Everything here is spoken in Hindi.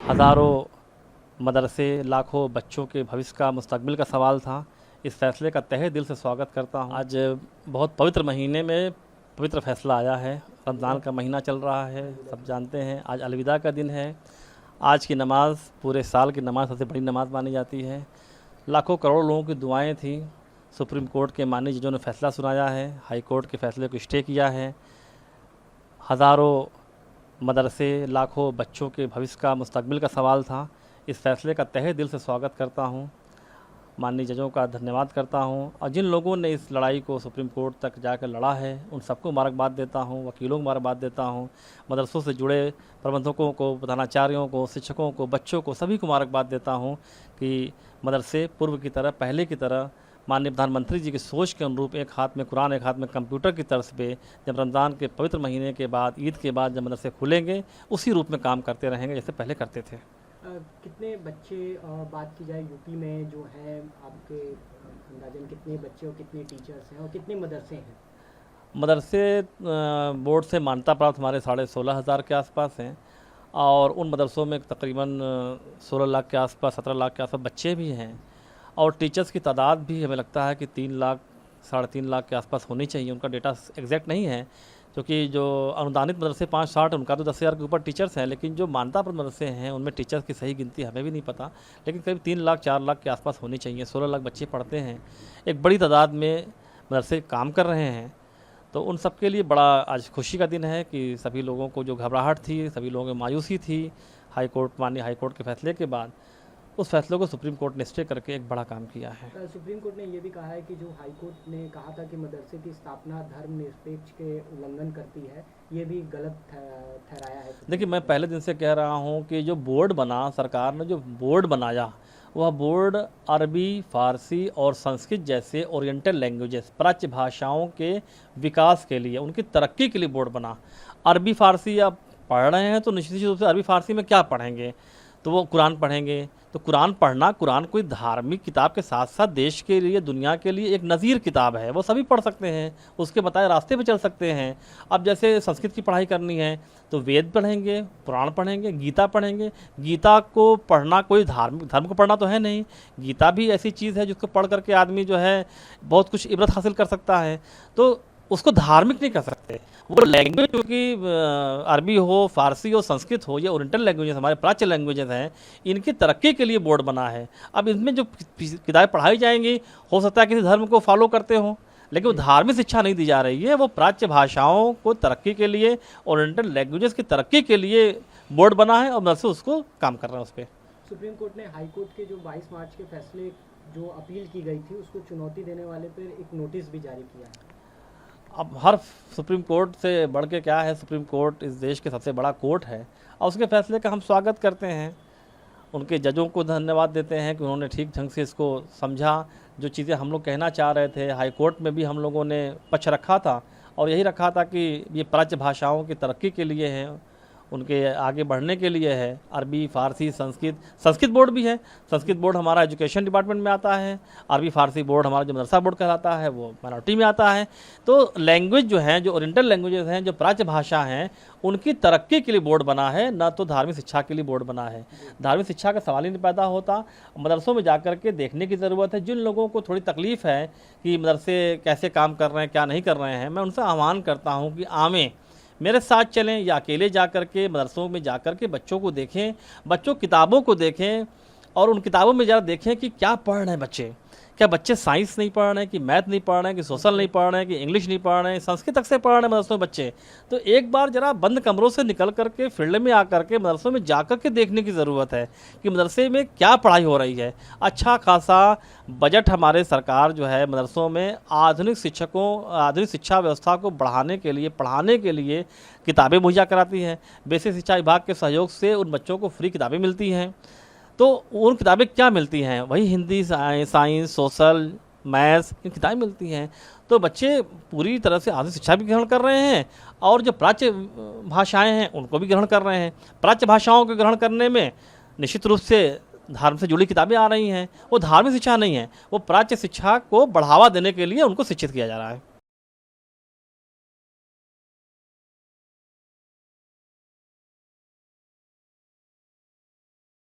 हज़ारों मदरसे, लाखों बच्चों के भविष्य का, मुस्तकबिल का सवाल था। इस फ़ैसले का तहे दिल से स्वागत करता हूँ। आज बहुत पवित्र महीने में पवित्र फ़ैसला आया है। रमज़ान का महीना चल रहा है, सब जानते हैं। आज अलविदा का दिन है। आज की नमाज़ पूरे साल की नमाज़ सबसे बड़ी नमाज़ मानी जाती है। लाखों करोड़ों लोगों की दुआएं थी। सुप्रीम कोर्ट के माननीय जजों ने फ़ैसला सुनाया है, हाई कोर्ट के फ़ैसले को स्टे किया है। हज़ारों मदरसे, लाखों बच्चों के भविष्य का, मुस्तकबिल का सवाल था। इस फ़ैसले का तहे दिल से स्वागत करता हूँ। माननीय जजों का धन्यवाद करता हूँ और जिन लोगों ने इस लड़ाई को सुप्रीम कोर्ट तक जाकर लड़ा है उन सबको मुबारकबाद देता हूँ, वकीलों को मुबारकबाद देता हूँ, मदरसों से जुड़े प्रबंधकों को, प्रधानाचार्यों को, शिक्षकों को, बच्चों को, सभी को मुबारकबाद देता हूँ कि मदरसे पूर्व की तरह, पहले की तरह माननीय प्रधानमंत्री जी की सोच के अनुरूप एक हाथ में कुरान, एक हाथ में कंप्यूटर की तर्ज पे जब रमज़ान के पवित्र महीने के बाद, ईद के बाद जब मदरसे खुलेंगे, उसी रूप में काम करते रहेंगे जैसे पहले करते थे। कितने बच्चे, बात की जाए यूपी में जो है आपके अंदाजन कितने बच्चे और कितने टीचर्स हैं और कितने मदरसे हैं? मदरसे बोर्ड से मान्यता प्राप्त हमारे 16,500 के आसपास हैं और उन मदरसों में तकरीबन 16 लाख के आसपास, 17 लाख के आसपास बच्चे भी हैं और टीचर्स की तादाद भी हमें लगता है कि 3 लाख, 3.5 लाख के आसपास होनी चाहिए। उनका डेटा एग्जैक्ट नहीं है क्योंकि जो अनुदानित मदरसे 5-60 उनका तो 10,000 के ऊपर टीचर्स हैं, लेकिन जो मान्यता प्राप्त मदरसे हैं उनमें टीचर्स की सही गिनती हमें भी नहीं पता, लेकिन करीब 3 लाख 4 लाख के आसपास होनी चाहिए। 16 लाख बच्चे पढ़ते हैं, एक बड़ी तादाद में मदरसे काम कर रहे हैं। तो उन सब के लिए बड़ा आज खुशी का दिन है कि सभी लोगों को जो घबराहट थी, सभी लोगों में मायूसी थी माननीय हाई कोर्ट के फैसले के बाद, उस फैसले को सुप्रीम कोर्ट ने स्टे करके एक बड़ा काम किया है। सुप्रीम कोर्ट ने ये भी कहा है कि जो हाई कोर्ट ने कहा था कि मदरसे की स्थापना धर्मनिरपेक्ष के उल्लंघन करती है, ये भी गलत ठहराया है। देखिए, मैं पहले दिन से कह रहा हूँ कि जो बोर्ड बना, सरकार ने जो बोर्ड बनाया, वह बोर्ड अरबी, फ़ारसी और संस्कृत जैसे ओरिएंटल लैंग्वेजेस, प्राच्य भाषाओं के विकास के लिए, उनकी तरक्की के लिए बोर्ड बना। अरबी फ़ारसी आप पढ़ रहे हैं तो निश्चित रूप से अरबी फ़ारसी में क्या पढ़ेंगे, तो वो कुरान पढ़ेंगे। तो कुरान पढ़ना, कुरान कोई धार्मिक किताब के साथ साथ देश के लिए, दुनिया के लिए एक नज़ीर किताब है, वो सभी पढ़ सकते हैं, उसके बताए रास्ते पे चल सकते हैं। अब जैसे संस्कृत की पढ़ाई करनी है तो वेद पढ़ेंगे, पुराण पढ़ेंगे, गीता पढ़ेंगे। गीता को पढ़ना कोई धर्म को पढ़ना तो है नहीं, गीता भी ऐसी चीज़ है जिसको पढ़ करके आदमी जो है बहुत कुछ इबरत हासिल कर सकता है। तो उसको धार्मिक नहीं कर सकते। वो लैंग्वेज क्योंकि अरबी हो, फारसी हो, संस्कृत हो, ये ओरिएंटल लैंग्वेजेस, हमारे प्राच्य लैंग्वेजेस हैं, इनकी तरक्की के लिए बोर्ड बना है। अब इसमें जो किताबें पढ़ाई जाएंगी, हो सकता है किसी धर्म को फॉलो करते हो, लेकिन वो धार्मिक शिक्षा नहीं दी जा रही है। वो प्राच्य भाषाओं को तरक्की के लिए, ओरिएंटल लैंग्वेजेस की तरक्की के लिए बोर्ड बना है और मदरसे उसको काम कर रहे हैं उस पर। सुप्रीम कोर्ट ने हाई कोर्ट के जो 22 मार्च के फैसले जो अपील की गई थी उसको चुनौती देने वाले पर एक नोटिस भी जारी किया है। अब हर सुप्रीम कोर्ट से बढ़ के क्या है, सुप्रीम कोर्ट इस देश के सबसे बड़ा कोर्ट है और उसके फैसले का हम स्वागत करते हैं। उनके जजों को धन्यवाद देते हैं कि उन्होंने ठीक ढंग से इसको समझा। जो चीज़ें हम लोग कहना चाह रहे थे, हाई कोर्ट में भी हम लोगों ने पक्ष रखा था और यही रखा था कि ये प्राच्य भाषाओं की तरक्की के लिए है, उनके आगे बढ़ने के लिए है। अरबी, फ़ारसी, संस्कृत बोर्ड भी है। संस्कृत बोर्ड हमारा एजुकेशन डिपार्टमेंट में आता है, अरबी फ़ारसी बोर्ड हमारा जो मदरसा बोर्ड कहलाता है वो माइनॉरिटी में आता है। तो लैंग्वेज जो है, जो ओरिएंटल लैंग्वेजेस हैं, जो प्राच्य भाषा हैं, उनकी तरक्की के लिए बोर्ड बना है, ना तो धार्मिक शिक्षा के लिए बोर्ड बना है। धार्मिक शिक्षा का सवाल ही नहीं पैदा होता। मदरसों में जाकर के देखने की ज़रूरत है। जिन लोगों को थोड़ी तकलीफ़ है कि मदरसे कैसे काम कर रहे हैं, क्या नहीं कर रहे हैं, मैं उनसे आह्वान करता हूँ कि आवें, मेरे साथ चलें या अकेले जाकर के मदरसों में जाकर के बच्चों को देखें, बच्चों किताबों को देखें और उन किताबों में ज़रा देखें कि क्या पढ़ रहे हैं बच्चे। क्या बच्चे साइंस नहीं पढ़ रहे हैं, कि मैथ नहीं पढ़ रहे हैं, कि सोशल नहीं पढ़ रहे हैं, कि इंग्लिश नहीं पढ़ रहे हैं, संस्कृत तक से पढ़ रहे हैं मदरसों में बच्चे। तो एक बार ज़रा बंद कमरों से निकल करके फील्ड में आकर के मदरसों में जाकर के देखने की ज़रूरत है कि मदरसे में क्या पढ़ाई हो रही है। अच्छा खासा बजट हमारे सरकार जो है मदरसों में आधुनिक शिक्षा व्यवस्था को बढ़ाने के लिए, पढ़ाने के लिए किताबें मुहैया कराती है। बेसिक शिक्षा विभाग के सहयोग से उन बच्चों को फ्री किताबें मिलती हैं। तो उन किताबें क्या मिलती हैं, वही हिंदी, साइंस, सोशल, मैथ्स, इन किताबें मिलती हैं। तो बच्चे पूरी तरह से आधुनिक शिक्षा भी ग्रहण कर रहे हैं और जो प्राच्य भाषाएं हैं उनको भी ग्रहण कर रहे हैं। प्राच्य भाषाओं को ग्रहण करने में निश्चित रूप से धर्म से जुड़ी किताबें आ रही हैं। वो धार्मिक शिक्षा नहीं है, वो प्राच्य शिक्षा को बढ़ावा देने के लिए उनको शिक्षित किया जा रहा है।